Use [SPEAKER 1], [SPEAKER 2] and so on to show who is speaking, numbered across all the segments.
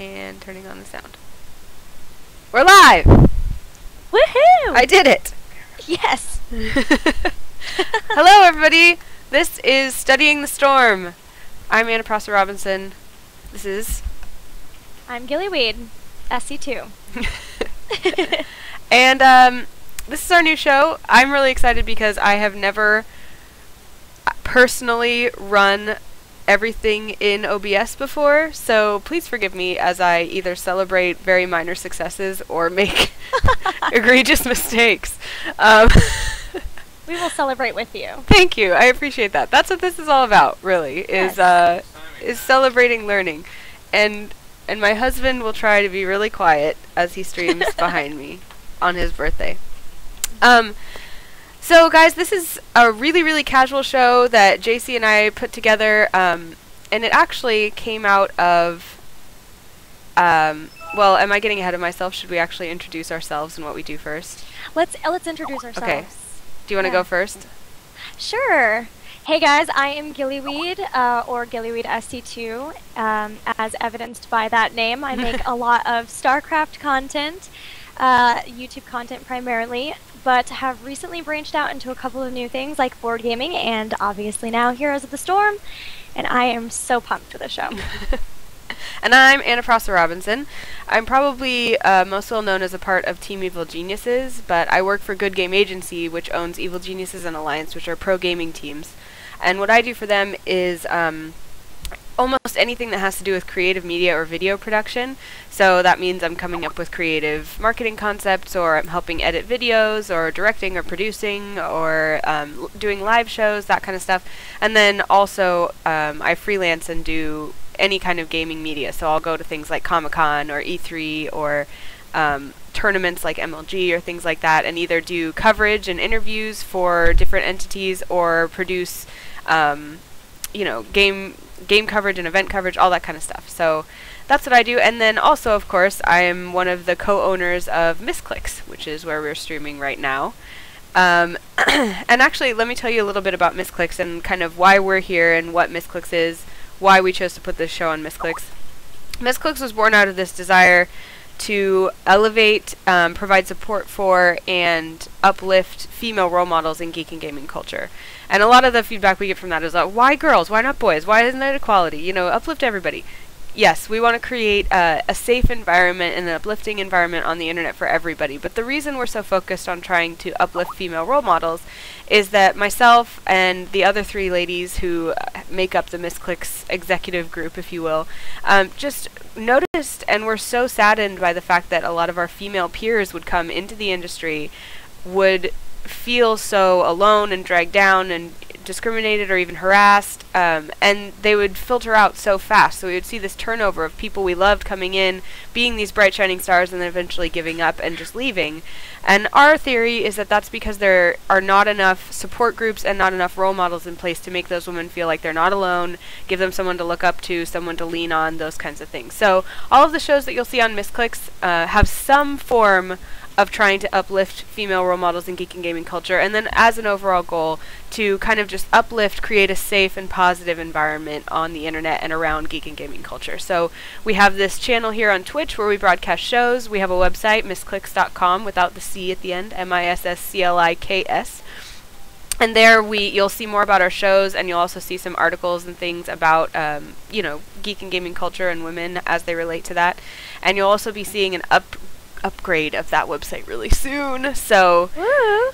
[SPEAKER 1] And turning on the sound. We're live!
[SPEAKER 2] Woohoo!
[SPEAKER 1] I did it!
[SPEAKER 2] Yes!
[SPEAKER 1] Hello everybody! This is Studying the Storm. I'm Anna Prosser Robinson. This is...
[SPEAKER 2] I'm Gillyweed, SC2.
[SPEAKER 1] And this is our new show. I'm really excited because I have never personally run everything in OBS before, so please forgive me as I either celebrate very minor successes or make egregious mistakes.
[SPEAKER 2] We will celebrate with you.
[SPEAKER 1] Thank you. I appreciate that. That's what this is all about, really,
[SPEAKER 2] Yes.
[SPEAKER 1] is celebrating learning. And my husband will try to be really quiet as he streams behind me on his birthday. So guys, this is a really, really casual show that JC and I put together, and it actually came out of, well, am I getting ahead of myself? Should we actually introduce ourselves and what we do first?
[SPEAKER 2] Let's introduce ourselves.
[SPEAKER 1] Okay. Do you want to go first?
[SPEAKER 2] Sure. Hey guys, I am Gillyweed, or Gillyweed SC2. As evidenced by that name, I make a lot of StarCraft content, YouTube content primarily, but have recently branched out into a couple of new things like board gaming and obviously now Heroes of the Storm, and I am so pumped for the show.
[SPEAKER 1] And I'm Anna Prosser Robinson. I'm probably most well known as a part of Team Evil Geniuses, but I work for Good Game Agency, which owns Evil Geniuses and Alliance, which are pro gaming teams. And what I do for them is almost anything that has to do with creative media or video production. So that means I'm coming up with creative marketing concepts, or I'm helping edit videos, or directing or producing, or doing live shows, that kind of stuff. And then also I freelance and do any kind of gaming media. So I'll go to things like Comic-Con or E3 or tournaments like MLG or things like that, and either do coverage and interviews for different entities or produce you know, game coverage and event coverage, all that kind of stuff. So that's what I do. And then also, of course, I am one of the co-owners of Misscliks, which is where we're streaming right now. And actually, let me tell you a little bit about Misscliks and kind of why we're here and what Misscliks is, why we chose to put this show on Misscliks. Misscliks was born out of this desire to elevate, provide support for, and uplift female role models in geek and gaming culture. And a lot of the feedback we get from that is, why girls? Why not boys? Why isn't it equality? You know, uplift everybody. Yes, we want to create a safe environment and an uplifting environment on the internet for everybody. But the reason we're so focused on trying to uplift female role models is that myself and the other three ladies who make up the Misscliks executive group, if you will, just noticed and were so saddened by the fact that a lot of our female peers would come into the industry, would feel so alone and dragged down and discriminated or even harassed, and they would filter out so fast. So we would see this turnover of people we loved coming in, being these bright shining stars, and then eventually giving up and just leaving. And our theory is that that's because there are not enough support groups and not enough role models in place to make those women feel like they're not alone, give them someone to look up to, someone to lean on, those kinds of things. So all of the shows that you'll see on Misscliks have some form of trying to uplift female role models in geek and gaming culture, and then as an overall goal to kind of just uplift, create a safe and positive environment on the internet and around geek and gaming culture. So we have this channel here on Twitch where we broadcast shows. We have a website, misscliks.com, without the C at the end, MISSCLIKS. And there you'll see more about our shows, and you'll also see some articles and things about, you know, geek and gaming culture and women as they relate to that. And you'll also be seeing an upgrade of that website really soon. So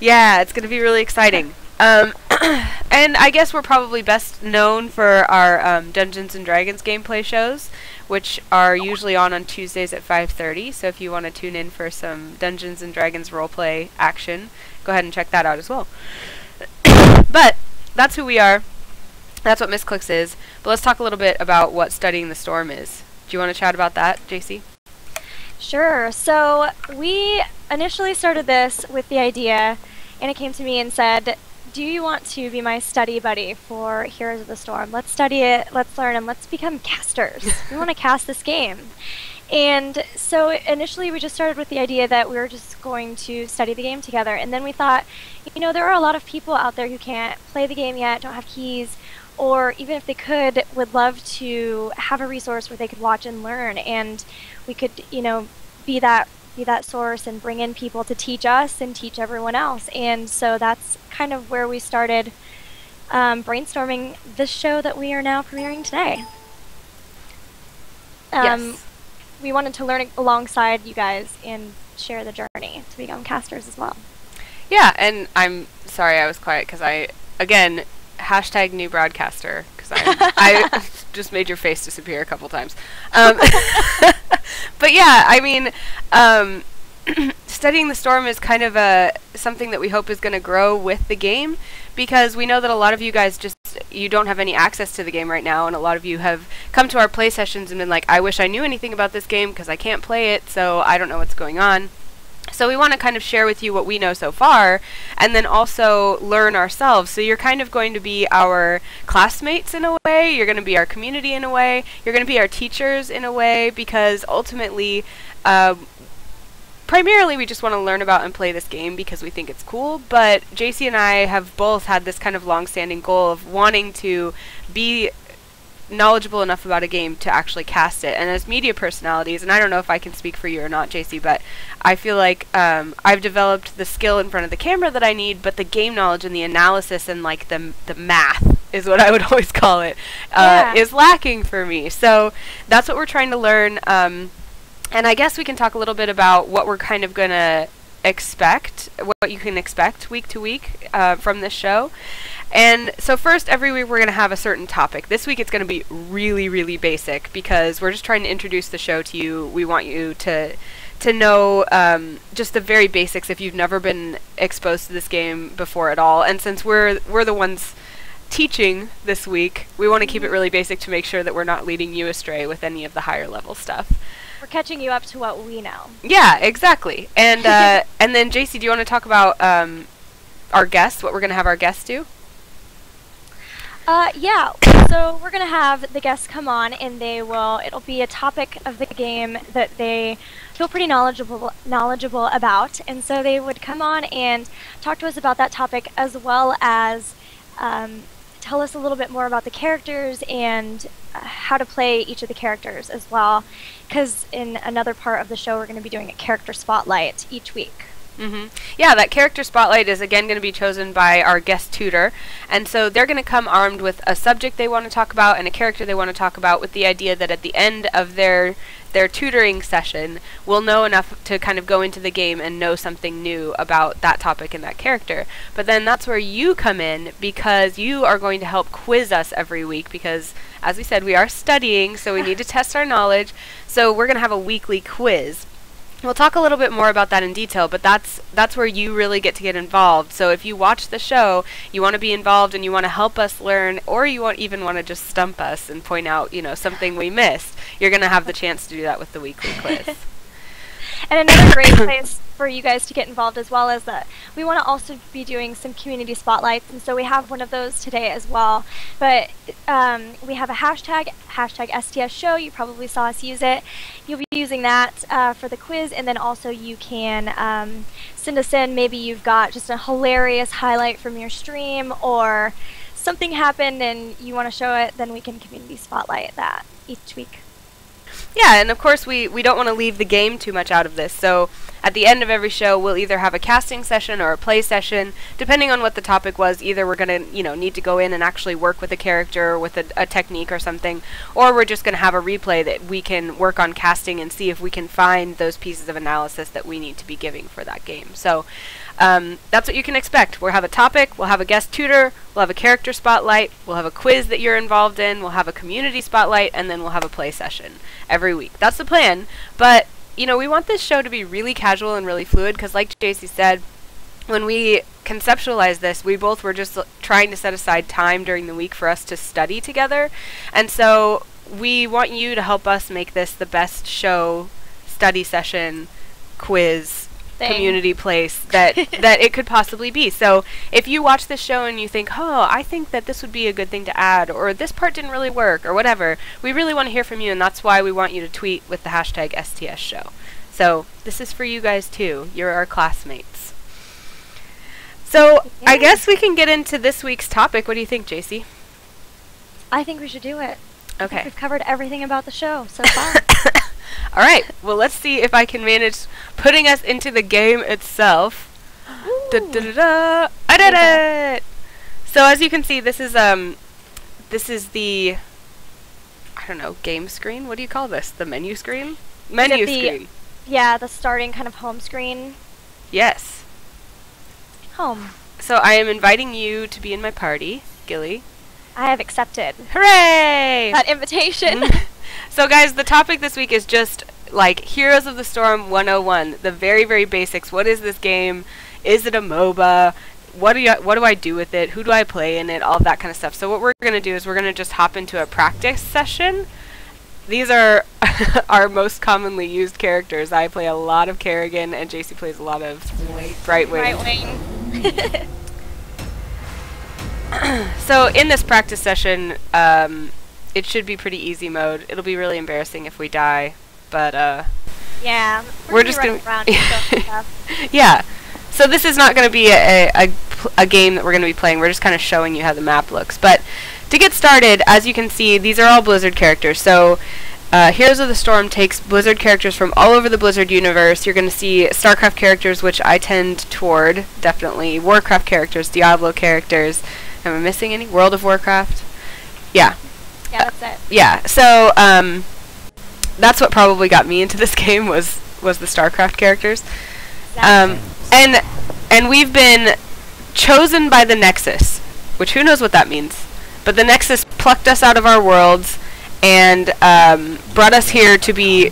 [SPEAKER 1] yeah, it's gonna be really exciting. And I guess we're probably best known for our Dungeons and Dragons gameplay shows, which are usually on Tuesdays at 5:30. So if you want to tune in for some Dungeons and Dragons roleplay action, go ahead and check that out as well. But that's who we are. That's what Misscliks is. But let's talk a little bit about what Studying the Storm is. Do you want to chat about that, JC?
[SPEAKER 2] Sure. So we initially started this with the idea, and it came to me and said, do you want to be my study buddy for Heroes of the Storm? Let's study it, let's learn, and let's become casters. We want to cast this game. And so initially we just started with the idea that we were just going to study the game together, and then we thought, you know, there are a lot of people out there who can't play the game yet, don't have keys, or even if they could, would love to have a resource where they could watch and learn, and we could, be that source and bring in people to teach us and teach everyone else. And so that's kind of where we started brainstorming this show that we are now premiering today.
[SPEAKER 1] Yes.
[SPEAKER 2] We wanted to learn alongside you guys and share the journey to become casters as well.
[SPEAKER 1] Yeah, and I'm sorry I was quiet because again, hashtag new broadcaster, because I just made your face disappear a couple times. But yeah, I mean, studying the storm is kind of something that we hope is going to grow with the game, because we know that a lot of you guys you don't have any access to the game right now, and a lot of you have come to our play sessions and been like, I wish I knew anything about this game because I can't play it, so I don't know what's going on. So we want to kind of share with you what we know so far, and then also learn ourselves. So you're kind of going to be our classmates in a way, you're going to be our community in a way, you're going to be our teachers in a way, because ultimately, primarily we just want to learn about and play this game because we think it's cool, but JC and I have both had this kind of long-standing goal of wanting to be knowledgeable enough about a game to actually cast it. And as media personalities, and I don't know if I can speak for you or not, JC, but I feel like I've developed the skill in front of the camera that I need, but the game knowledge and the analysis and like the math is what I would always call it, is lacking for me. So that's what we're trying to learn. And I guess we can talk a little bit about what we're kind of going to expect, what you can expect week to week from this show. And so first, every week we're going to have a certain topic. This week it's going to be really, really basic because we're just trying to introduce the show to you. We want you to know just the very basics if you've never been exposed to this game before at all. And since we're the ones teaching this week, we want to keep it really basic to make sure that we're not leading you astray with any of the higher level stuff.
[SPEAKER 2] We're catching you up to what we know. Yeah,
[SPEAKER 1] exactly. And and then JC, do you want to talk about our guests, what we're going to have our guests do?
[SPEAKER 2] Yeah, so we're going to have the guests come on, and it'll be a topic of the game that they feel pretty knowledgeable about, and so they would come on and talk to us about that topic, as well as tell us a little bit more about the characters and how to play each of the characters as well, because in another part of the show we're going to be doing a character spotlight each week.
[SPEAKER 1] Yeah, that character spotlight is again going to be chosen by our guest tutor, and so they're going to come armed with a subject they want to talk about and a character they want to talk about, with the idea that at the end of their tutoring session we'll know enough to kind of go into the game and know something new about that topic and that character. But then that's where you come in, because you are going to help quiz us every week, because as we said, we are studying, so we need to test our knowledge. So we're going to have a weekly quiz. We'll talk a little bit more about that in detail, but that's where you really get to get involved. So if you watch the show, you want to be involved and you want to help us learn, or you even want to just stump us and point out, something we missed, you're going to have the chance to do that with the weekly quiz.
[SPEAKER 2] And another great place for you guys to get involved as well is that we want to also be doing some community spotlights, and so we have one of those today as well. But we have a hashtag STS show. You probably saw us use it. You'll be using that for the quiz, and then also you can send us in. Maybe you've got just a hilarious highlight from your stream, or something happened and you want to show it, then we can community spotlight that each week.
[SPEAKER 1] Yeah, and of course we don't want to leave the game too much out of this, so at the end of every show we'll either have a casting session or a play session, depending on what the topic was. Either we're going to, need to go in and actually work with a character or with a technique or something, or we're just going to have a replay that we can work on casting and see if we can find those pieces of analysis that we need to be giving for that game. So that's what you can expect. We'll have a topic, we'll have a guest tutor, we'll have a character spotlight, we'll have a quiz that you're involved in, we'll have a community spotlight, and then we'll have a play session every week. That's the plan, but we want this show to be really casual and really fluid, because like JC said, when we conceptualized this, we both were just trying to set aside time during the week for us to study together, and so we want you to help us make this the best show, study session, quiz, community place that it could possibly be. So if you watch this show and you think, I think that this would be a good thing to add, or this part didn't really work, or whatever, we really want to hear from you, and that's why we want you to tweet with the hashtag STS show. So this is for you guys too. You're our classmates. So I guess we can get into this week's topic. What do you think, JC?
[SPEAKER 2] I think we should do it. I think
[SPEAKER 1] Okay.
[SPEAKER 2] we've covered everything about the show so far.
[SPEAKER 1] All right. Well, let's see if I can manage putting us into the game itself. Da, da, da, da. I did it! So as you can see, this is the, I don't know, game screen? What do you call this? The menu screen? Menu screen.
[SPEAKER 2] Yeah, the starting kind of home screen.
[SPEAKER 1] Yes.
[SPEAKER 2] Home.
[SPEAKER 1] So I am inviting you to be in my party, Gilly.
[SPEAKER 2] I have accepted
[SPEAKER 1] Hooray!
[SPEAKER 2] that invitation.
[SPEAKER 1] So guys, the topic this week is just like Heroes of the Storm 101, the very, very basics. What is this game? Is it a MOBA? What do I do with it? Who do I play in it? All of that kind of stuff. So what we're going to do is we're going to just hop into a practice session. These are our most commonly used characters. I play a lot of Kerrigan, and JC plays a lot of Brightwing. So in this practice session, it should be pretty easy mode. It'll be really embarrassing if we die, but
[SPEAKER 2] yeah,
[SPEAKER 1] we're just
[SPEAKER 2] gonna
[SPEAKER 1] gonna
[SPEAKER 2] around and stuff.
[SPEAKER 1] yeah. So this is not going to be a game that we're going to be playing. We're just kind of showing you how the map looks. But to get started, as you can see, these are all Blizzard characters. So Heroes of the Storm takes Blizzard characters from all over the Blizzard universe. You're going to see StarCraft characters, which I tend toward, definitely. Warcraft characters, Diablo characters. Am I missing any? World of Warcraft? Yeah.
[SPEAKER 2] Yeah, that's it.
[SPEAKER 1] Yeah. So that's what probably got me into this game was the StarCraft characters.
[SPEAKER 2] Exactly.
[SPEAKER 1] And we've been chosen by the Nexus, which who knows what that means. But the Nexus plucked us out of our worlds and brought us here to be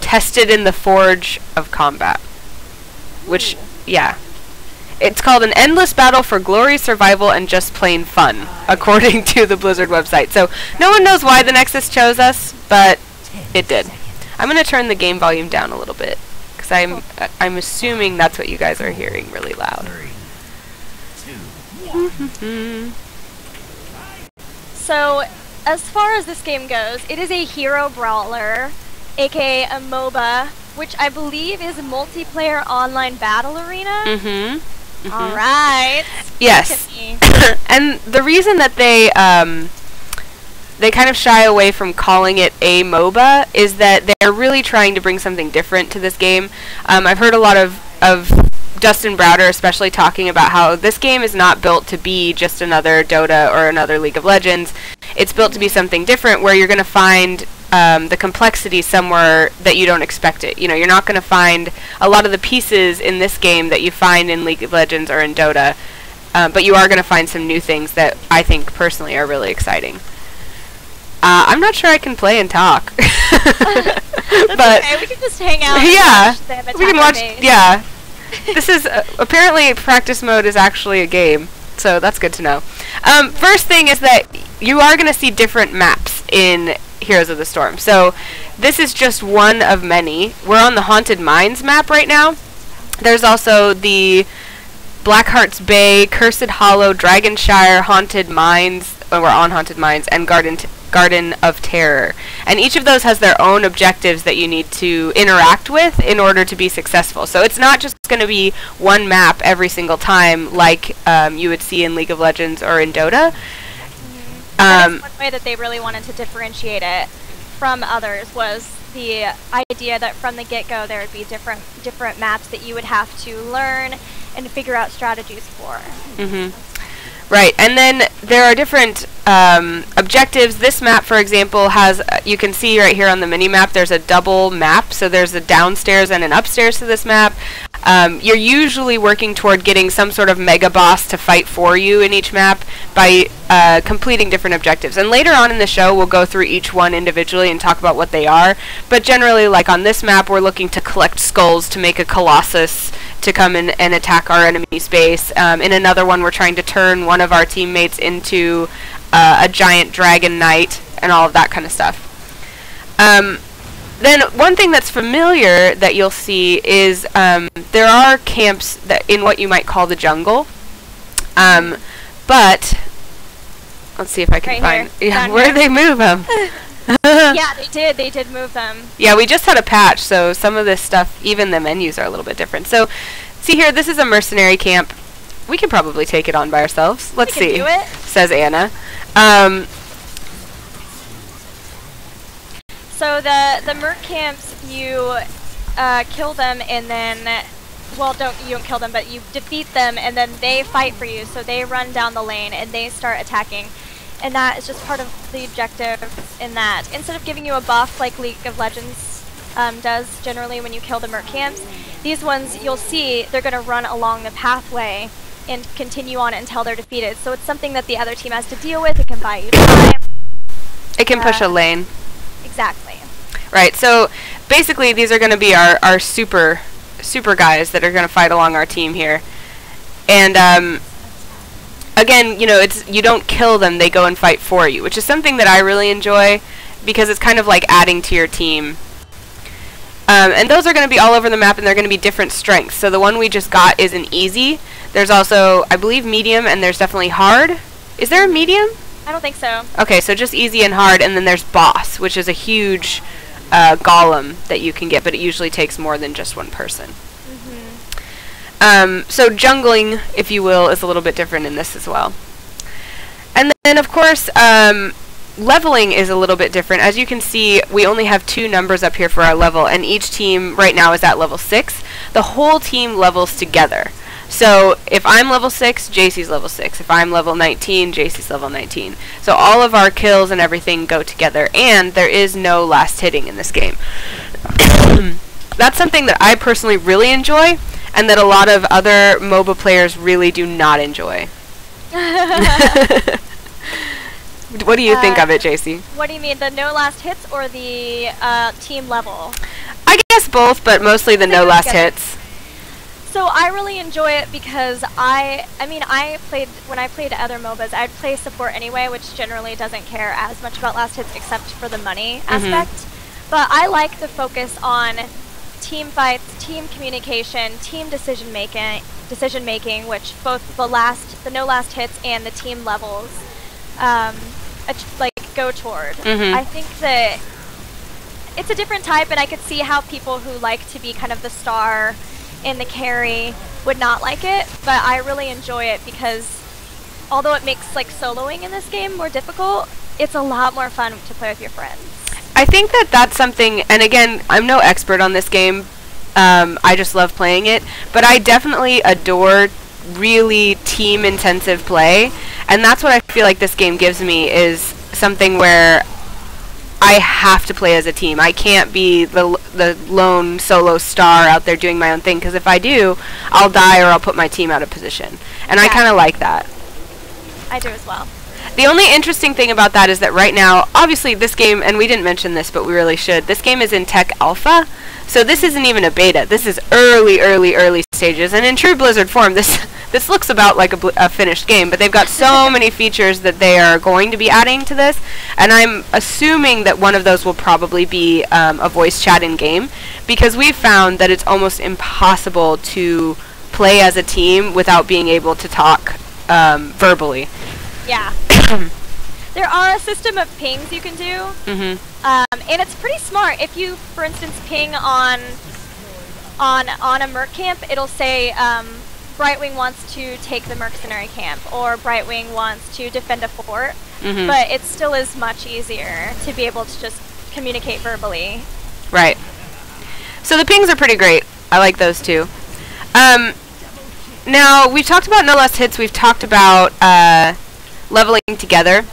[SPEAKER 1] tested in the forge of combat. Which, yeah. It's called an endless battle for glory, survival, and just plain fun, according to the Blizzard website. So no one knows why the Nexus chose us, but it did. I'm going to turn the game volume down a little bit. I'm assuming that's what you guys are hearing really loud.
[SPEAKER 3] 3, 2,
[SPEAKER 2] So, as far as this game goes, it is a hero brawler, aka a MOBA, which I believe is a multiplayer online battle arena. All right.
[SPEAKER 1] Yes. And the reason that they kind of shy away from calling it a MOBA is that they're really trying to bring something different to this game. I've heard a lot of Dustin Browder especially talking about how this game is not built to be just another Dota or another League of Legends. It's built to be something different where you're going to find the complexity somewhere that you don't expect it. You know, you're not going to find a lot of the pieces in this game that you find in League of Legends or in Dota, but you are going to find some new things that I think personally are really exciting. I'm not sure I can play and talk. But
[SPEAKER 2] okay, we can just hang out
[SPEAKER 1] yeah,
[SPEAKER 2] and watch them
[SPEAKER 1] we can
[SPEAKER 2] attack our
[SPEAKER 1] watch.
[SPEAKER 2] base.
[SPEAKER 1] Yeah, this is apparently practice mode is actually a game, so that's good to know. First thing is that you are going to see different maps in Heroes of the Storm. So this is just one of many. We're on the Haunted Mines map right now. There's also the Blackheart's Bay, Cursed Hollow, Dragonshire, Haunted Mines. We're on Haunted Mines, and Garden of Terror. And each of those has their own objectives that you need to interact with in order to be successful. So it's not just going to be one map every single time like you would see in League of Legends or in Dota.
[SPEAKER 2] That is one way that they really wanted to differentiate it from others was the idea that from the get-go there would be different maps that you would have to learn and figure out strategies for.
[SPEAKER 1] Right, and then there are different objectives. This map, for example, has, you can see right here on the mini-map, there's a double map, so there's a downstairs and an upstairs to this map. You're usually working toward getting some sort of mega boss to fight for you in each map by completing different objectives. And later on in the show, we'll go through each one individually and talk about what they are. But generally, like on this map, we're looking to collect skulls to make a Colossus to come in and attack our enemy space. In another one, we're trying to turn one of our teammates into a giant dragon knight and all of that kind of stuff. Then one thing that's familiar that you'll see is there are camps that in what you might call the jungle. But let's see if I can
[SPEAKER 2] Right
[SPEAKER 1] find
[SPEAKER 2] here.
[SPEAKER 1] where they move them.
[SPEAKER 2] Yeah, they did move them.
[SPEAKER 1] Yeah, we just had a patch, so some of this stuff, even the menus are a little bit different. So, see here, this is a mercenary camp. We can probably take it on by ourselves. Let's
[SPEAKER 2] We can
[SPEAKER 1] see,
[SPEAKER 2] do it.
[SPEAKER 1] says Anna.
[SPEAKER 2] So the merc camps, you kill them and then, well, you don't kill them, but you defeat them and then they fight for you. So they run down the lane and they start attacking. And that is just part of the objective in that. Instead of giving you a buff like League of Legends does generally when you kill the merc camps, these ones, you'll see, they're going to run along the pathway and continue on until they're defeated. So it's something that the other team has to deal with. It can buy you time.
[SPEAKER 1] It can push a lane.
[SPEAKER 2] Exactly.
[SPEAKER 1] Right, so basically these are going to be our super guys that are going to fight along our team here. And again, you know, you don't kill them, they go and fight for you, which is something that I really enjoy because it's kind of like adding to your team. And those are going to be all over the map and they're going to be different strengths. So the one we just got is an easy. There's also, I believe, medium, and there's definitely hard. Is there a medium?
[SPEAKER 2] I don't think so. Okay,
[SPEAKER 1] so just easy and hard, and then there's boss, which is a huge golem that you can get, but it usually takes more than just one person. So jungling, if you will, is a little bit different in this as well. And then, of course, leveling is a little bit different. As you can see, we only have 2 numbers up here for our level, and each team right now is at level 6. The whole team levels together. So if I'm level 6, JC's level 6. If I'm level 19, JC's level 19. So all of our kills and everything go together, and there is no last hitting in this game. That's something that I personally really enjoy, and that a lot of other MOBA players really do not enjoy. What do you think of it, JC?
[SPEAKER 2] What do you mean, the no last hits or the team level?
[SPEAKER 1] I guess both, but mostly the no last hits.
[SPEAKER 2] So I really enjoy it because when I played other MOBAs, I'd play support anyway, which generally doesn't care as much about last hits except for the money aspect. But I like the focus on team fights, team communication, team decision making, which both the no last hits and the team levels go toward. I think that it's a different type, and I could see how people who like to be kind of the star and the carry would not like it, but I really enjoy it because although it makes like soloing in this game more difficult, it's a lot more fun to play with your friends.
[SPEAKER 1] I think that that's something, and again, I'm no expert on this game, I just love playing it, but I definitely adore really team intensive play, and that's what I feel like this game gives me, is something where I have to play as a team. I can't be the lone solo star out there doing my own thing, because if I do, I'll die or I'll put my team out of position. And I kind of like that.
[SPEAKER 2] I do as well.
[SPEAKER 1] The only interesting thing about that is that right now, obviously this game, and we didn't mention this, but we really should, this game is in tech alpha, so this isn't even a beta. This is early stages, and in true Blizzard form, this looks about like a finished game, but they've got so many features that they are going to be adding to this, and I'm assuming that one of those will probably be a voice chat in-game, because we've found that it's almost impossible to play as a team without being able to talk verbally.
[SPEAKER 2] Yeah. There are a system of pings you can do, and it's pretty smart. If you, for instance, ping on a merc camp, it'll say Brightwing wants to take the mercenary camp, or Brightwing wants to defend a fort, but it still is much easier to be able to just communicate verbally. Right.
[SPEAKER 1] So the pings are pretty great. I like those too. Now, we've talked about no less hits. We've talked about leveling together.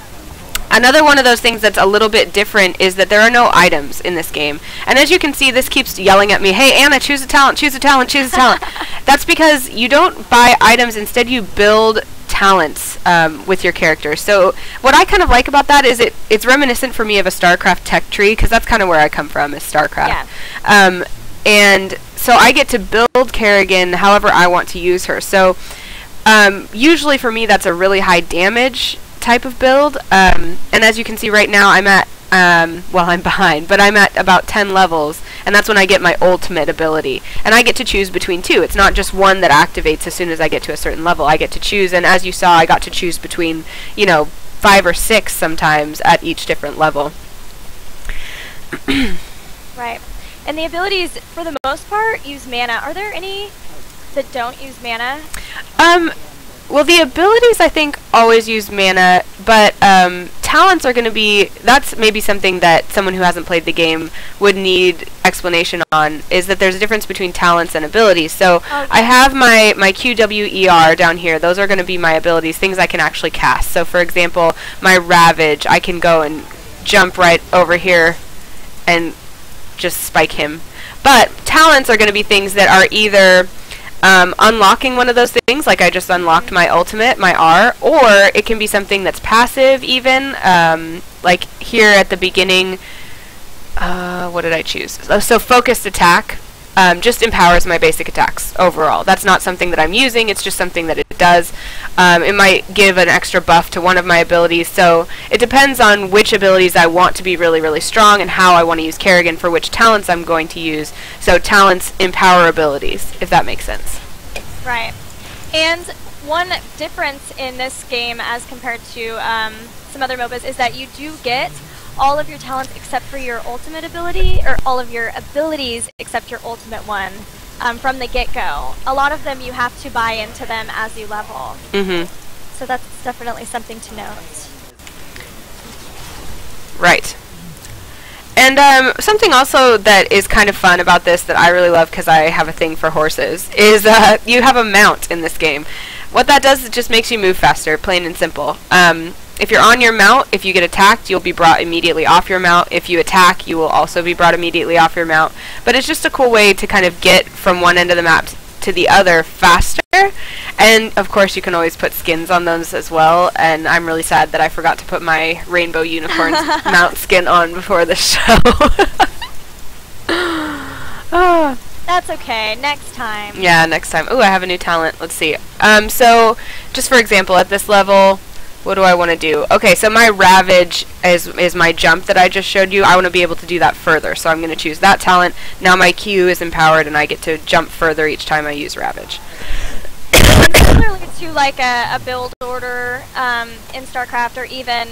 [SPEAKER 1] Another one of those things that's a little bit different is that there are no items in this game. And as you can see, this keeps yelling at me, hey, Anna, choose a talent, choose a talent, choose a talent. That's because you don't buy items. Instead, you build talents with your character. So what I kind of like about that is it's reminiscent for me of a StarCraft tech tree, because that's kind of where I come from, is StarCraft. Yeah. And so I get to build Kerrigan however I want to use her. So usually for me, that's a really high damage type of build, and as you can see right now, I'm at well, I'm behind, but I'm at about 10 levels, and that's when I get my ultimate ability, and I get to choose between 2. It's not just one that activates as soon as I get to a certain level. I get to choose, and as you saw, I got to choose between, 5 or 6 sometimes at each different level.
[SPEAKER 2] Right. And the abilities, for the most part, use mana. Are there any that don't use mana?
[SPEAKER 1] Well, the abilities, I think, always use mana, but talents are going to be, that's maybe something that someone who hasn't played the game would need explanation on, is that there's a difference between talents and abilities. So I have my QWER down here. Those are going to be my abilities, things I can actually cast. So for example, my Ravage, I can go and jump right over here and just spike him. But talents are going to be things that are either unlocking one of those things, like I just unlocked my ultimate, my R, or it can be something that's passive even, like here at the beginning, what did I choose? So focused attack just empowers my basic attacks overall. That's not something that I'm using, it's just something that it does. It might give an extra buff to one of my abilities, so it depends on which abilities I want to be really, really strong and how I want to use Kerrigan for which talents I'm going to use. So talents empower abilities, if that makes sense.
[SPEAKER 2] Right. And one difference in this game as compared to some other MOBAs is that you do get all of your talents except for your ultimate ability, or all of your abilities except your ultimate one, from the get-go. A lot of them you have to buy into them as you level. So that's definitely something to note.
[SPEAKER 1] Right. And something also that is kind of fun about this that I really love, because I have a thing for horses, is you have a mount in this game. What that does is it just makes you move faster, plain and simple. If you're on your mount, if you get attacked, you'll be brought immediately off your mount. If you attack, you will also be brought immediately off your mount. But it's just a cool way to kind of get from one end of the map to the other faster. And of course you can always put skins on those as well, and I'm really sad that I forgot to put my Rainbow Unicorn's mount skin on before the show.
[SPEAKER 2] That's okay, next time.
[SPEAKER 1] Yeah, next time. Ooh, I have a new talent. Let's see. So just for example, at this level, what do I want to do? Okay, so my Ravage is my jump that I just showed you. I want to be able to do that further, so I'm going to choose that talent. Now my Q is empowered, and I get to jump further each time I use Ravage.
[SPEAKER 2] Similarly to like a build order in StarCraft, or even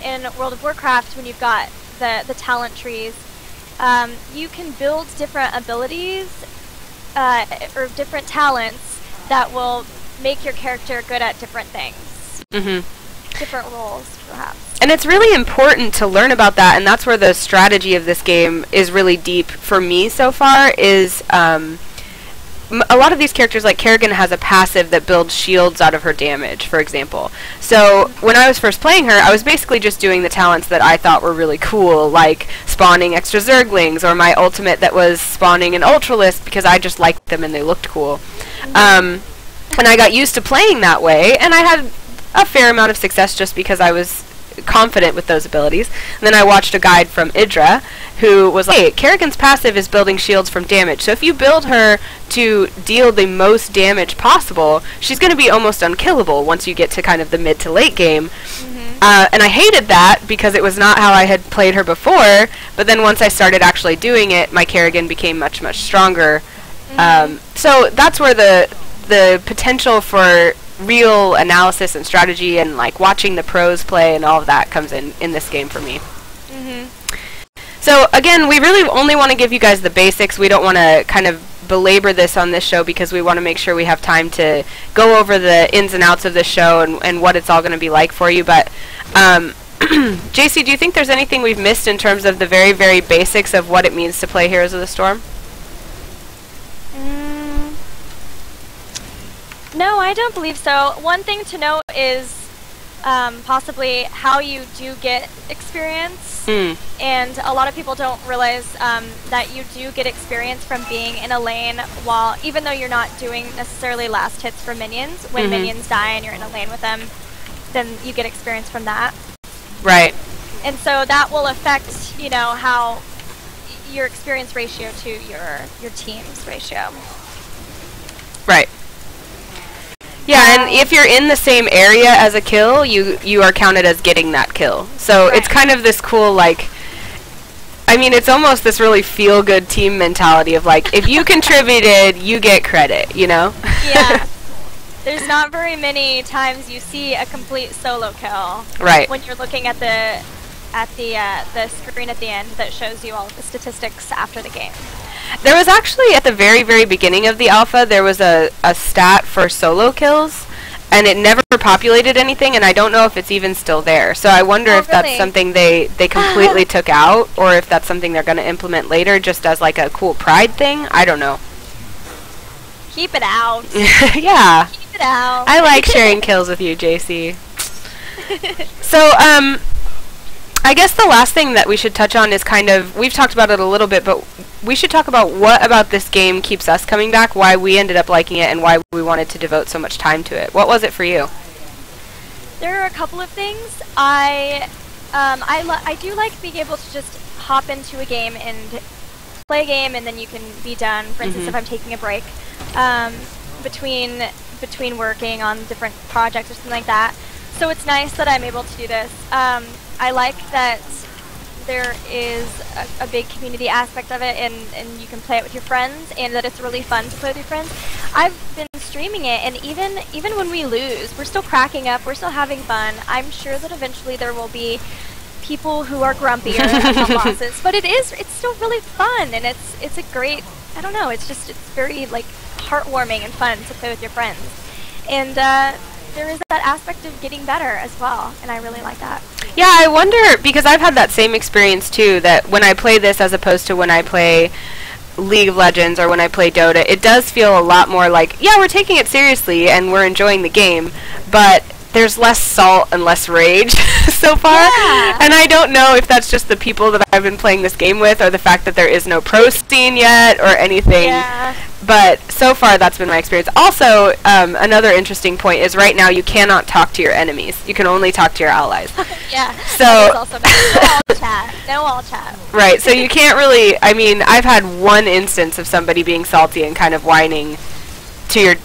[SPEAKER 2] in World of Warcraft, when you've got the talent trees, you can build different abilities or different talents that will make your character good at different things. Different roles, perhaps. And it's really important to learn about that, and that's where the strategy of this game is really deep for me so far, is a lot of these characters, like Kerrigan, has a passive that builds shields out of her damage, for example. So when I was first playing her, I was basically just doing the talents that I thought were really cool, like spawning extra Zerglings, or my ultimate that was spawning an Ultralist because I just liked them and they looked cool. And I got used to playing that way, and I had a fair amount of success just because I was confident with those abilities. And then I watched a guide from Idra who was like, hey, Kerrigan's passive is building shields from damage, so if you build her to deal the most damage possible, she's going to be almost unkillable once you get to kind of the mid to late game. And I hated that because it was not how I had played her before, but then once I started actually doing it, my Kerrigan became much, much stronger. So that's where the potential for real analysis and strategy and like watching the pros play and all of that comes in this game for me. So again, we really only want to give you guys the basics. We don't want to kind of belabor this on this show because we want to make sure we have time to go over the ins and outs of this show and what it's all going to be like for you. But JC, do you think there's anything we've missed in terms of the very, very basics of what it means to play Heroes of the Storm? No, I don't believe so. One thing to note is possibly how you do get experience. And a lot of people don't realize that you do get experience from being in a lane while, even though you're not doing necessarily last hits for minions, when minions die and you're in a lane with them, then you get experience from that.
[SPEAKER 1] Right.
[SPEAKER 2] And so that will affect, you know, how your experience ratio to your team's ratio.
[SPEAKER 1] Right. Yeah, and if you're in the same area as a kill, you are counted as getting that kill. So it's kind of this cool, like, I mean, it's almost this really feel-good team mentality of, like, if you contributed, you get credit, you know?
[SPEAKER 2] Yeah. There's not very many times you see a complete solo kill.
[SPEAKER 1] Right.
[SPEAKER 2] When you're looking at the screen at the end that shows you all of the statistics after the game.
[SPEAKER 1] There was actually, at the very, very beginning of the alpha, there was a stat for solo kills, and it never populated anything, and I don't know if it's even still there. So I wonder if
[SPEAKER 2] really?
[SPEAKER 1] that's something they completely took out, or if that's something they're going to implement later just as like a cool pride thing. I don't know.
[SPEAKER 2] Keep it out.
[SPEAKER 1] Yeah.
[SPEAKER 2] Keep it out.
[SPEAKER 1] I like sharing kills with you, JC. So, I guess the last thing that we should touch on is kind of, we've talked about it a little bit, but we should talk about what about this game keeps us coming back, why we ended up liking it, and why we wanted to devote so much time to it. What was it for you?
[SPEAKER 2] There are a couple of things. I do like being able to just hop into a game and play a game, and then you can be done. For instance, if I'm taking a break between working on different projects or something like that. So it's nice that I'm able to do this. I like that there is a big community aspect of it, and you can play it with your friends, and that it's really fun to play with your friends. I've been streaming it, and even when we lose, we're still cracking up, we're still having fun. I'm sure that eventually there will be people who are grumpier about losses, but it's still really fun, and it's a great, I don't know, it's very like heartwarming and fun to play with your friends. And there is that aspect of getting better as well, and I really like that.
[SPEAKER 1] Yeah, I wonder, because I've had that same experience too, that when I play this as opposed to when I play League of Legends or when I play Dota, it does feel a lot more like, yeah, we're taking it seriously and we're enjoying the game, but there's less salt and less rage so far.
[SPEAKER 2] Yeah.
[SPEAKER 1] And I don't know if that's just the people that I've been playing this game with, or the fact that there is no pro scene yet, or anything.
[SPEAKER 2] Yeah.
[SPEAKER 1] But so far, that's been my experience. Also, another interesting point is right now you cannot talk to your enemies. You can only talk to your allies.
[SPEAKER 2] Yeah.
[SPEAKER 1] So
[SPEAKER 2] that is also nice. No all chat. No all chat.
[SPEAKER 1] Right. So you can't really. I mean, I've had one instance of somebody being salty and kind of whining to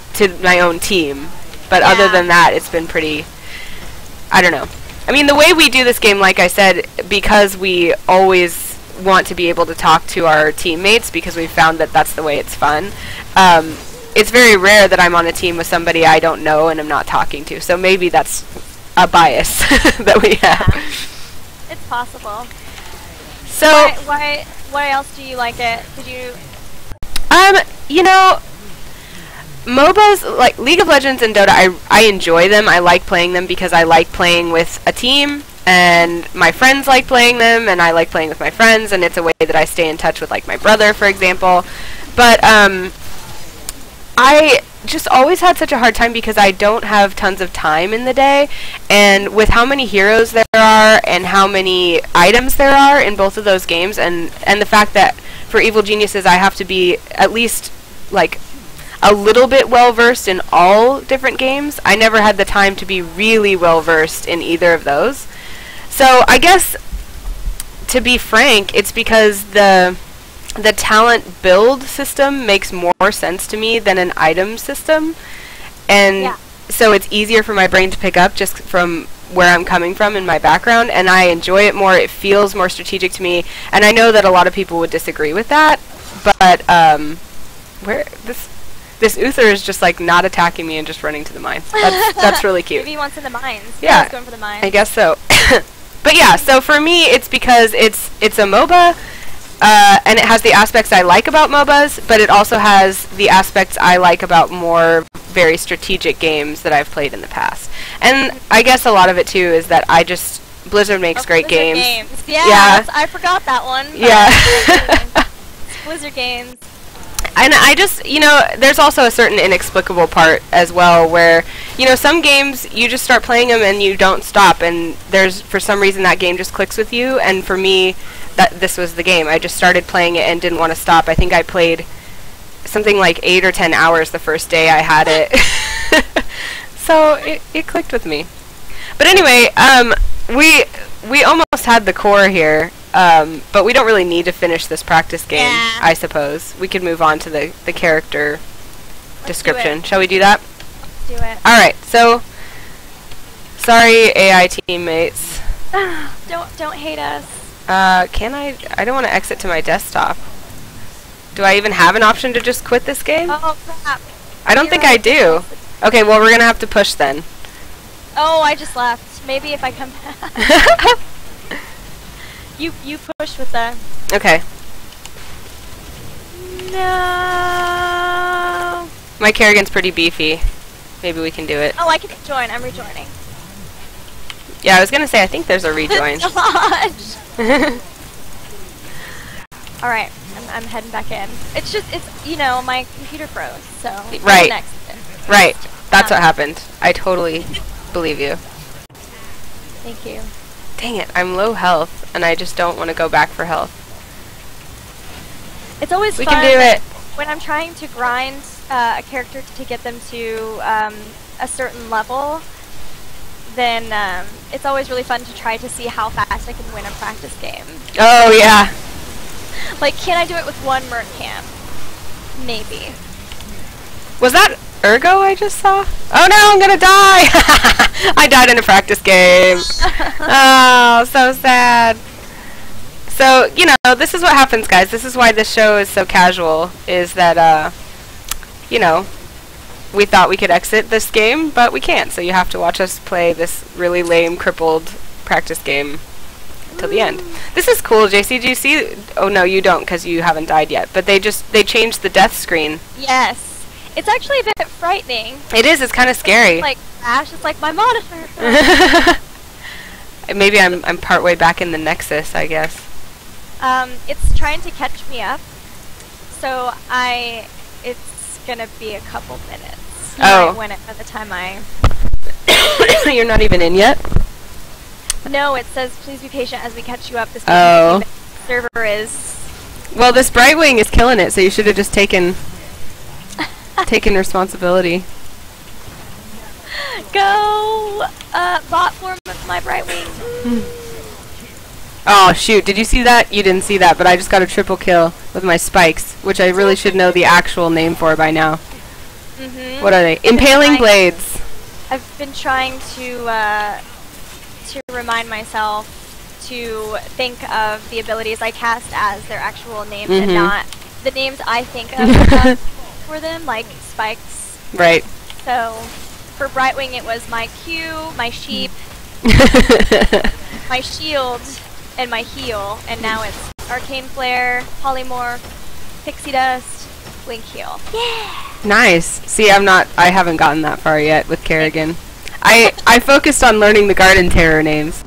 [SPEAKER 1] my own team. But other than that, it's been pretty, I don't know. I mean, the way we do this game, like I said, because we always want to be able to talk to our teammates, because we've found that that's the way it's fun, it's very rare that I'm on a team with somebody I don't know and I'm not talking to. So maybe that's a bias that we have.
[SPEAKER 2] Yeah. It's possible.
[SPEAKER 1] So
[SPEAKER 2] why else do you like it? Did you...
[SPEAKER 1] You know, MOBAs, like League of Legends and Dota, I enjoy them. I like playing them because I like playing with a team, and my friends like playing them, and I like playing with my friends, and it's a way that I stay in touch with, like, my brother, for example. But I just always had such a hard time because I don't have tons of time in the day, and with how many heroes there are and how many items there are in both of those games, and the fact that for Evil Geniuses I have to be at least, like, a little bit well-versed in all different games. I never had the time to be really well-versed in either of those. So I guess, to be frank, it's because the talent build system makes more sense to me than an item system. And so it's easier for my brain to pick up just from where I'm coming from in my background, and I enjoy it more. It feels more strategic to me, and I know that a lot of people would disagree with that, but this Uther is just, like, not attacking me and just running to the mines. That's really cute.
[SPEAKER 2] Maybe he wants in the mines.
[SPEAKER 1] Yeah,
[SPEAKER 2] he's going for the mines.
[SPEAKER 1] I guess so. But yeah, so for me, it's because it's a MOBA, and it has the aspects I like about MOBAs, but it also has the aspects I like about more very strategic games that I've played in the past. And I guess a lot of it, too, is that Blizzard makes great
[SPEAKER 2] Blizzard
[SPEAKER 1] games.
[SPEAKER 2] Yeah, I forgot that one.
[SPEAKER 1] Yeah.
[SPEAKER 2] Blizzard games.
[SPEAKER 1] And I just, you know, there's also a certain inexplicable part as well where, you know, some games you just start playing them and you don't stop, and for some reason that game just clicks with you, and for me, this was the game. I just started playing it and didn't want to stop. I think I played something like 8 or 10 hours the first day I had it. So it clicked with me. But anyway, we almost had the core here. But we don't really need to finish this practice game, I suppose. We could move on to the character description. Shall we do that?
[SPEAKER 2] Let's do it.
[SPEAKER 1] Alright, so sorry AI teammates.
[SPEAKER 2] Don't hate us.
[SPEAKER 1] Can I don't want to exit to my desktop. Do I even have an option to just quit this game?
[SPEAKER 2] Oh crap.
[SPEAKER 1] I don't think I do. Okay, well, we're gonna have to push then.
[SPEAKER 2] Oh, I just left. Maybe if I come back. You push with the...
[SPEAKER 1] Okay.
[SPEAKER 2] No.
[SPEAKER 1] My Kerrigan's pretty beefy. maybe we can do it.
[SPEAKER 2] Oh, I can join. I'm rejoining.
[SPEAKER 1] Yeah, I was gonna say I think there's a rejoin.
[SPEAKER 2] All right, I'm heading back in. It's you know, my computer froze, so
[SPEAKER 1] right,
[SPEAKER 2] next.
[SPEAKER 1] Right. That's what happened. I totally believe you.
[SPEAKER 2] Thank you.
[SPEAKER 1] Dang it, I'm low health, and I just don't want to go back for health.
[SPEAKER 2] It's always
[SPEAKER 1] we
[SPEAKER 2] fun
[SPEAKER 1] can do it.
[SPEAKER 2] When I'm trying to grind a character to get them to a certain level. Then it's always really fun to try to see how fast I can win a practice game.
[SPEAKER 1] Oh yeah.
[SPEAKER 2] Like, can I do it with one Merc Cam? Maybe.
[SPEAKER 1] Was that Ergo I just saw? Oh no, I'm gonna die! I died in a practice game. Oh, so sad. So, you know, this is what happens, guys. This is why this show is so casual, is that, you know, we thought we could exit this game, but we can't, so you have to watch us play this really lame, crippled practice game till the end. This is cool, JC. Do you see? Oh, no, you don't, because you haven't died yet. But they changed the death screen.
[SPEAKER 2] Yes. It's actually a bit frightening.
[SPEAKER 1] It is. It's kind of scary.
[SPEAKER 2] It's like Ash. It's like my monitor.
[SPEAKER 1] Maybe I'm partway back in the Nexus, I guess.
[SPEAKER 2] It's trying to catch me up, so it's gonna be a couple minutes.
[SPEAKER 1] Oh.
[SPEAKER 2] When by the time I.
[SPEAKER 1] You're not even in yet?
[SPEAKER 2] No, it says please be patient as we catch you up. This server is.
[SPEAKER 1] Well, this Brightwing is killing it, so you should have just taken responsibility.
[SPEAKER 2] Go, bot form of my Brightwing.
[SPEAKER 1] Oh shoot! Did you see that? You didn't see that, but I just got a triple kill with my spikes, which I really should know the actual name for by now. What are they? Impaling blades.
[SPEAKER 2] I've been trying to remind myself to think of the abilities I cast as their actual names and not the names I think of for them, like spikes.
[SPEAKER 1] Right.
[SPEAKER 2] So for Brightwing, it was my Q, my sheep, my shield, and my heal, and now it's Arcane Flare, Polymorph, Pixie Dust, Blink Heal. Yeah!
[SPEAKER 1] Nice. See, I haven't gotten that far yet with Kerrigan. I focused on learning the Garden Terror names.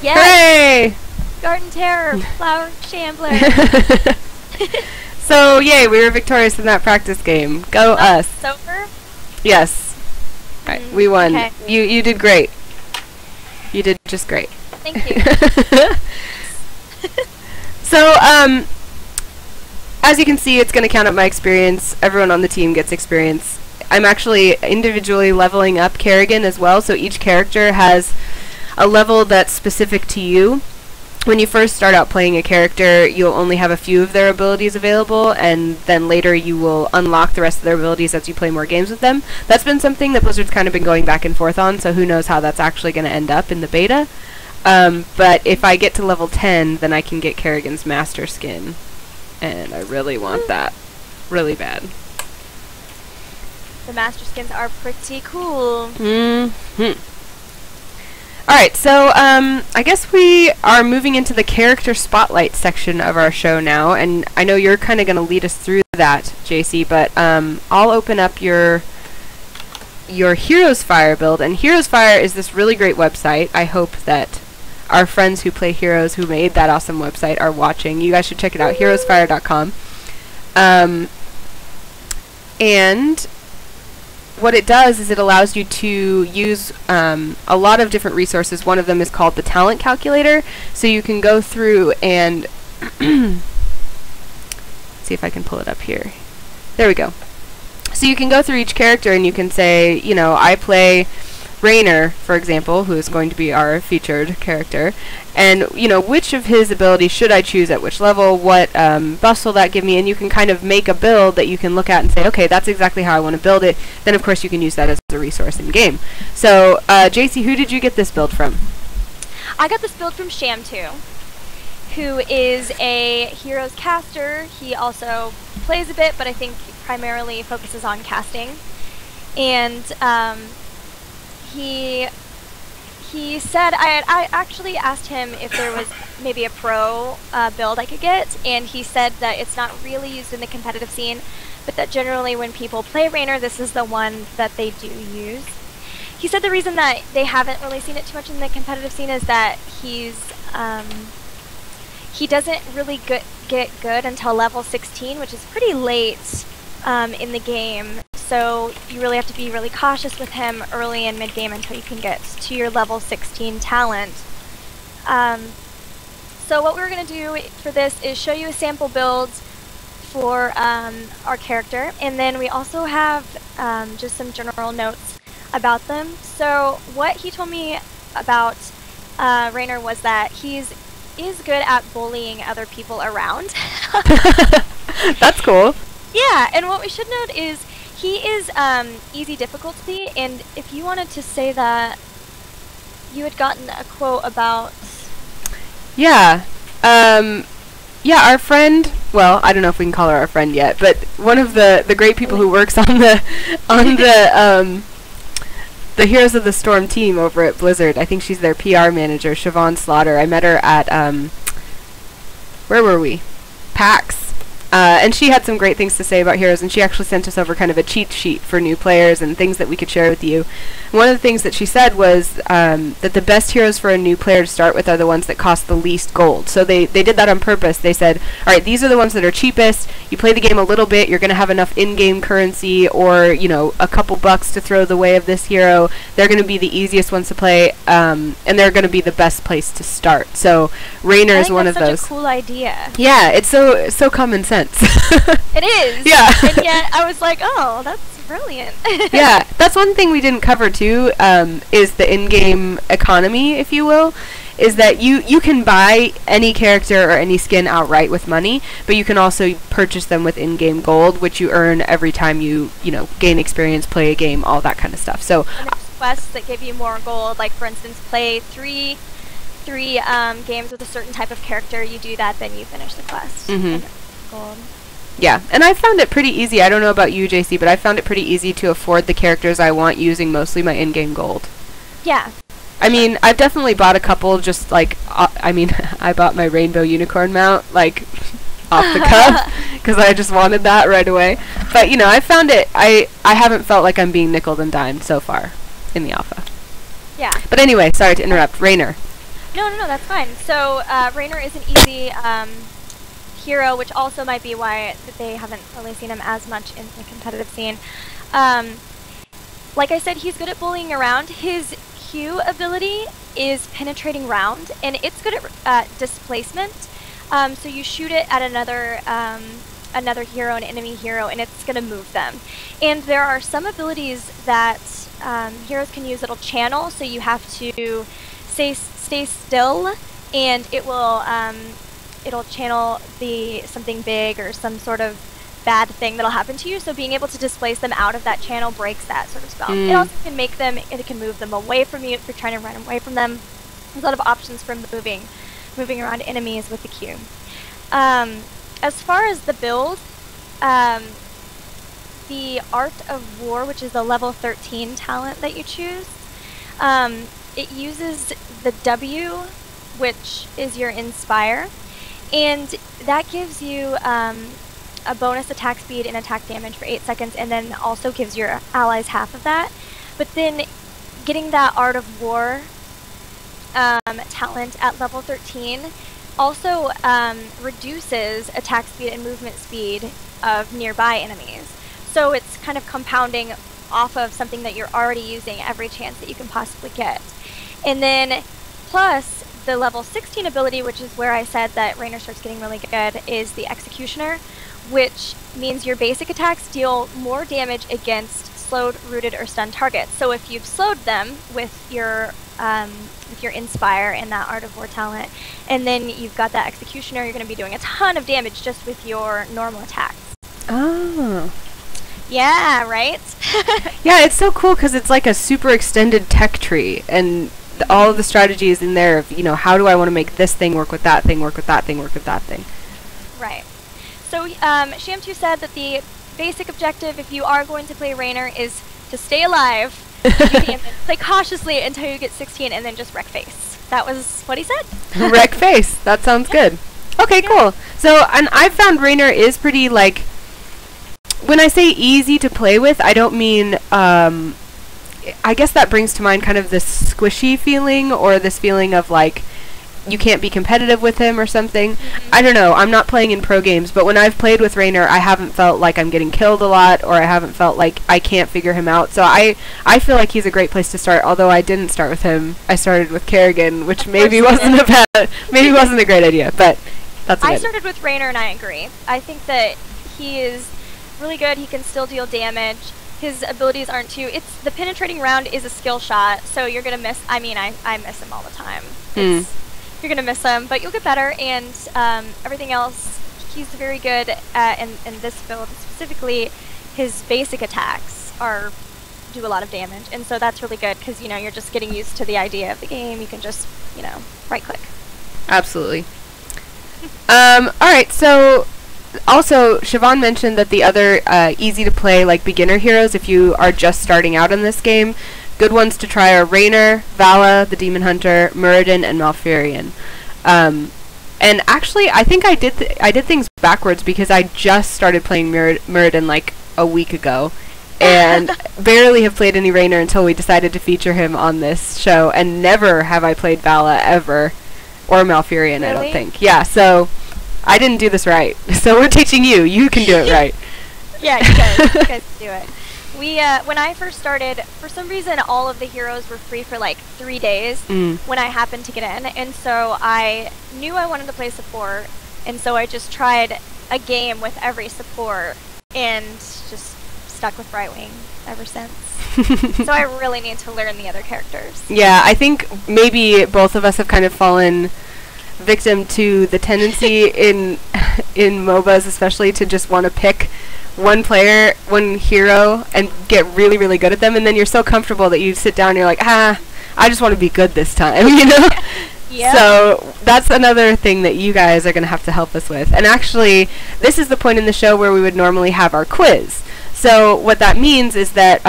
[SPEAKER 2] Yes!
[SPEAKER 1] Hooray!
[SPEAKER 2] Garden Terror, Flower Shambler.
[SPEAKER 1] So, yay, we were victorious in that practice game. Go us.
[SPEAKER 2] It's over?
[SPEAKER 1] Yes. Right, we won.
[SPEAKER 2] Okay.
[SPEAKER 1] You did great. You did just great.
[SPEAKER 2] Thank you.
[SPEAKER 1] So, as you can see, it's going to count up my experience. Everyone on the team gets experience. I'm actually individually leveling up Kerrigan as well, so each character has a level that's specific to you. When you first start out playing a character, you'll only have a few of their abilities available, and then later you will unlock the rest of their abilities as you play more games with them. That's been something that Blizzard's kind of been going back and forth on, so who knows how that's actually going to end up in the beta. But if I get to level 10, then I can get Kerrigan's Master Skin. And I really want that. Really bad.
[SPEAKER 2] The Master Skins are pretty cool.
[SPEAKER 1] Alright, so I guess we are moving into the character spotlight section of our show now, and I know you're kind of going to lead us through that, JC, but I'll open up your Heroes Fire build, and Heroes Fire is this really great website. I hope that our friends who play Heroes who made that awesome website are watching. You guys should check it out, heroesfire.com. And what it does is it allows you to use a lot of different resources. One of them is called the Talent Calculator, so you can go through and see if I can pull it up here. There we go. So you can go through each character and you can say, you know, I play Raynor, for example, who is going to be our featured character, and, you know, which of his abilities should I choose at which level, what buffs will that give me, and you can kind of make a build that you can look at and say, okay, that's exactly how I want to build it. Then, of course, you can use that as a resource in game. So, JC, who did you get this build from?
[SPEAKER 2] I got this build from Sham2, who is a Heroes caster. He also plays a bit, but I think primarily focuses on casting. And he said, I actually asked him if there was maybe a pro build I could get, and he said that it's not really used in the competitive scene, but that generally when people play Raynor, this is the one that they do use. He said the reason that they haven't really seen it too much in the competitive scene is that he doesn't really get good until level 16, which is pretty late in the game. So you really have to be really cautious with him early and mid-game until you can get to your level 16 talent. So what we're going to do for this is show you a sample build for our character, and then we also have just some general notes about them. So what he told me about Raynor was that he is good at bullying other people around.
[SPEAKER 1] That's cool.
[SPEAKER 2] Yeah, and what we should note is he is easy difficulty, and if you wanted to say that, you had gotten a quote about...
[SPEAKER 1] Yeah. Yeah, our friend, well, I don't know if we can call her our friend yet, but one of the great people who works on the Heroes of the Storm team over at Blizzard. I think she's their PR manager, Siobhan Slaughter. I met her at where were we? PAX. And she had some great things to say about Heroes, and she actually sent us over kind of a cheat sheet for new players and things that we could share with you. One of the things that she said was that the best heroes for a new player to start with are the ones that cost the least gold. So they did that on purpose. They said, all right, these are the ones that are cheapest. You play the game a little bit, you're going to have enough in-game currency or, you know, a couple bucks to throw the way of this hero. They're going to be the easiest ones to play, and they're going to be the best place to start. So Raynor is one of those.
[SPEAKER 2] That's such a cool idea.
[SPEAKER 1] Yeah, it's so common sense.
[SPEAKER 2] It is.
[SPEAKER 1] Yeah.
[SPEAKER 2] And yet I was like, oh, that's brilliant.
[SPEAKER 1] Yeah, that's one thing we didn't cover too, is the in-game economy, if you will, is that you can buy any character or any skin outright with money, but you can also purchase them with in-game gold, which you earn every time you gain experience, play a game, all that kind of stuff. So
[SPEAKER 2] and there's quests that give you more gold, like for instance, play three games with a certain type of character. You do that, then you finish the quest. Gold.
[SPEAKER 1] Yeah, and I found it pretty easy. I don't know about you, JC, but I found it pretty easy to afford the characters I want using mostly my in-game gold.
[SPEAKER 2] Yeah.
[SPEAKER 1] I mean, I've definitely bought a couple just like, I mean, I bought my rainbow unicorn mount, like, off the cuff, because I just wanted that right away. But, you know, I found it, I haven't felt like I'm being nickeled and dimed so far in the alpha.
[SPEAKER 2] Yeah.
[SPEAKER 1] But anyway, sorry to interrupt. Raynor.
[SPEAKER 2] No, that's fine. So, Raynor is an easy hero, which also might be why they haven't really seen him as much in the competitive scene. Like I said, he's good at bullying around. His Q ability is penetrating round, and it's good at displacement. So you shoot it at another hero, an enemy hero, and it's going to move them. And there are some abilities that heroes can use that'll channel, so you have to stay still, and it will it'll channel something big or some sort of bad thing that'll happen to you. So being able to displace them out of that channel breaks that sort of spell. It also can it can move them away from you if you're trying to run away from them. There's a lot of options for moving around enemies with the Q. As far as the build, the Art of War, which is the level 13 talent that you choose, it uses the W, which is your Inspire, and that gives you a bonus attack speed and attack damage for 8 seconds, and then also gives your allies half of that. But then getting that Art of War talent at level 13 also reduces attack speed and movement speed of nearby enemies. So it's kind of compounding off of something that you're already using every chance that you can possibly get. And then plus the level 16 ability, which is where I said that Raynor starts getting really good, is the Executioner, which means your basic attacks deal more damage against slowed, rooted, or stunned targets. So if you've slowed them with your Inspire and that Art of War talent, and then you've got that Executioner, you're going to be doing a ton of damage just with your normal attacks.
[SPEAKER 1] Oh.
[SPEAKER 2] Yeah, right?
[SPEAKER 1] Yeah, it's so cool because it's like a super extended tech tree, and all of the strategies in there of, how do I want to make this thing work with that thing, work with that thing, work with that thing.
[SPEAKER 2] Right. So Shamtu said that the basic objective, if you are going to play Raynor, is to stay alive, and play cautiously until you get 16, and then just wreck face. That was what he said.
[SPEAKER 1] Wreck face. That sounds good. Okay, cool. So, and I found Raynor is pretty, when I say easy to play with, I don't mean, I guess that brings to mind kind of this squishy feeling, or this feeling of like you can't be competitive with him or something. I don't know. I'm not playing in pro games, but when I've played with Raynor, I haven't felt like I'm getting killed a lot, or I haven't felt like I can't figure him out. So I feel like he's a great place to start, although I didn't start with him. I started with Kerrigan, which maybe wasn't a great idea, but that's
[SPEAKER 2] I started with Raynor, and I agree. I think that he is really good. He can still deal damage. His abilities aren't too... the penetrating round is a skill shot, so you're going to miss... I mean, I miss him all the time. You're going to miss him, but you'll get better, and everything else, he's very good at, in this build specifically. His basic attacks do a lot of damage, and so that's really good, because, you know, you're just getting used to the idea of the game. You can just, you know, right-click.
[SPEAKER 1] Absolutely. Alright, so... Also, Siobhan mentioned that the other easy-to-play, like, beginner heroes, if you are just starting out in this game, good ones to try are Raynor, Vala, the Demon Hunter, Muradin, and Malfurion. And actually, I think I did things backwards, because I just started playing Muradin, like, a week ago, and barely have played any Raynor until we decided to feature him on this show, and never have I played Vala, ever, or Malfurion, I don't think. Yeah, so... I didn't do this right, so we're teaching you. You can do it right.
[SPEAKER 2] Yeah, you guys can do it. When I first started, for some reason, all of the heroes were free for like 3 days when I happened to get in, and so I knew I wanted to play support, and so I just tried a game with every support, and just stuck with Brightwing ever since. So I really need to learn the other characters.
[SPEAKER 1] Yeah, I think maybe both of us have kind of fallen victim to the tendency in MOBAs especially to just want to pick one player, one hero, and get really, really good at them, and then you're so comfortable that you sit down and you're like, I just want to be good this time, you know?
[SPEAKER 2] Yeah.
[SPEAKER 1] So that's another thing that you guys are going to have to help us with. And actually, this is the point in the show where we would normally have our quiz. So what that means is that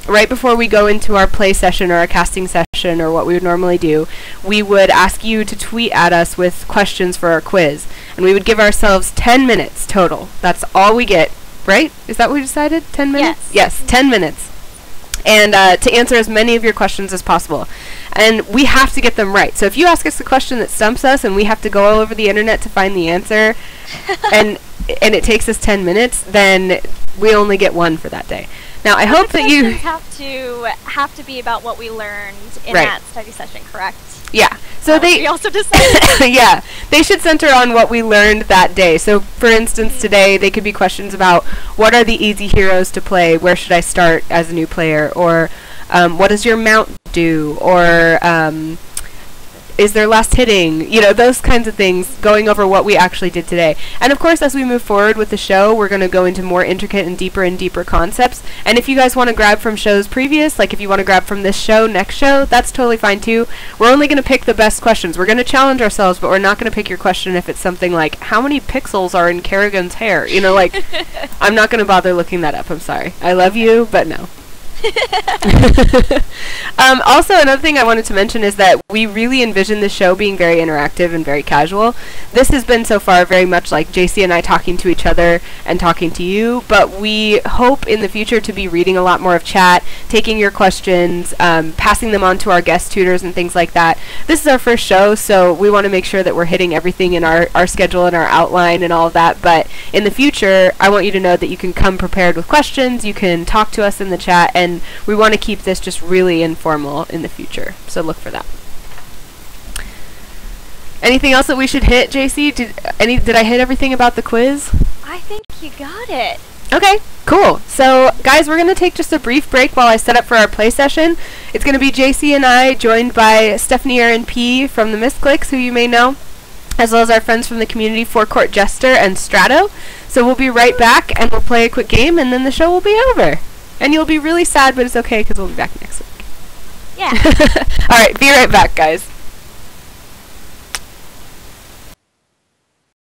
[SPEAKER 1] right before we go into our play session or our casting session or what we would normally do, we would ask you to tweet at us with questions for our quiz. And we would give ourselves 10 minutes total. That's all we get, right? Is that what we decided? 10 minutes?
[SPEAKER 2] Yes.
[SPEAKER 1] Yes, 10 minutes. And to answer as many of your questions as possible. And we have to get them right. So if you ask us a question that stumps us and we have to go all over the internet to find the answer, and it takes us 10 minutes, then we only get one for that day. Now, I hope that you
[SPEAKER 2] have to be about what we learned in that study session, correct?
[SPEAKER 1] Yeah. So
[SPEAKER 2] we also decided.
[SPEAKER 1] Yeah, they should center on what we learned that day. So, for instance, today they could be questions about what are the easy heroes to play, where should I start as a new player, or what does your mount do, or is there last hitting? You know, those kinds of things, going over what we actually did today. And of course, as we move forward with the show, we're going to go into more intricate and deeper concepts. And if you guys want to grab from shows previous, like if you want to grab from this show, next show, that's totally fine too. We're only going to pick the best questions. We're going to challenge ourselves, but we're not going to pick your question if it's something like, how many pixels are in Kerrigan's hair? You know, like, I'm not going to bother looking that up. I'm sorry. I love you, but no. Also, another thing I wanted to mention is that we really envision this show being very interactive and very casual. This has been so far very much like JC and I talking to each other and talking to you, but we hope in the future to be reading a lot more of chat, taking your questions, passing them on to our guest tutors and things like that. This is our first show, so we want to make sure that we're hitting everything in our schedule and our outline and all of that, but in the future, I want you to know that you can come prepared with questions, you can talk to us in the chat, and we want to keep this just really informal in the future, so look for that. Anything else that we should hit, JC? Did I hit everything about the quiz?
[SPEAKER 2] I think you got it.
[SPEAKER 1] Okay, cool. So, guys, we're going to take just a brief break while I set up for our play session. It's going to be JC and I, joined by Stephanie Aaron P. from the Misscliks, who you may know, as well as our friends from the community, Forecourt Jester and Strato. So we'll be right back, and we'll play a quick game, and then the show will be over. And you'll be really sad, but it's okay, because we'll be back next week.
[SPEAKER 2] Yeah.
[SPEAKER 1] Alright, be right back, guys.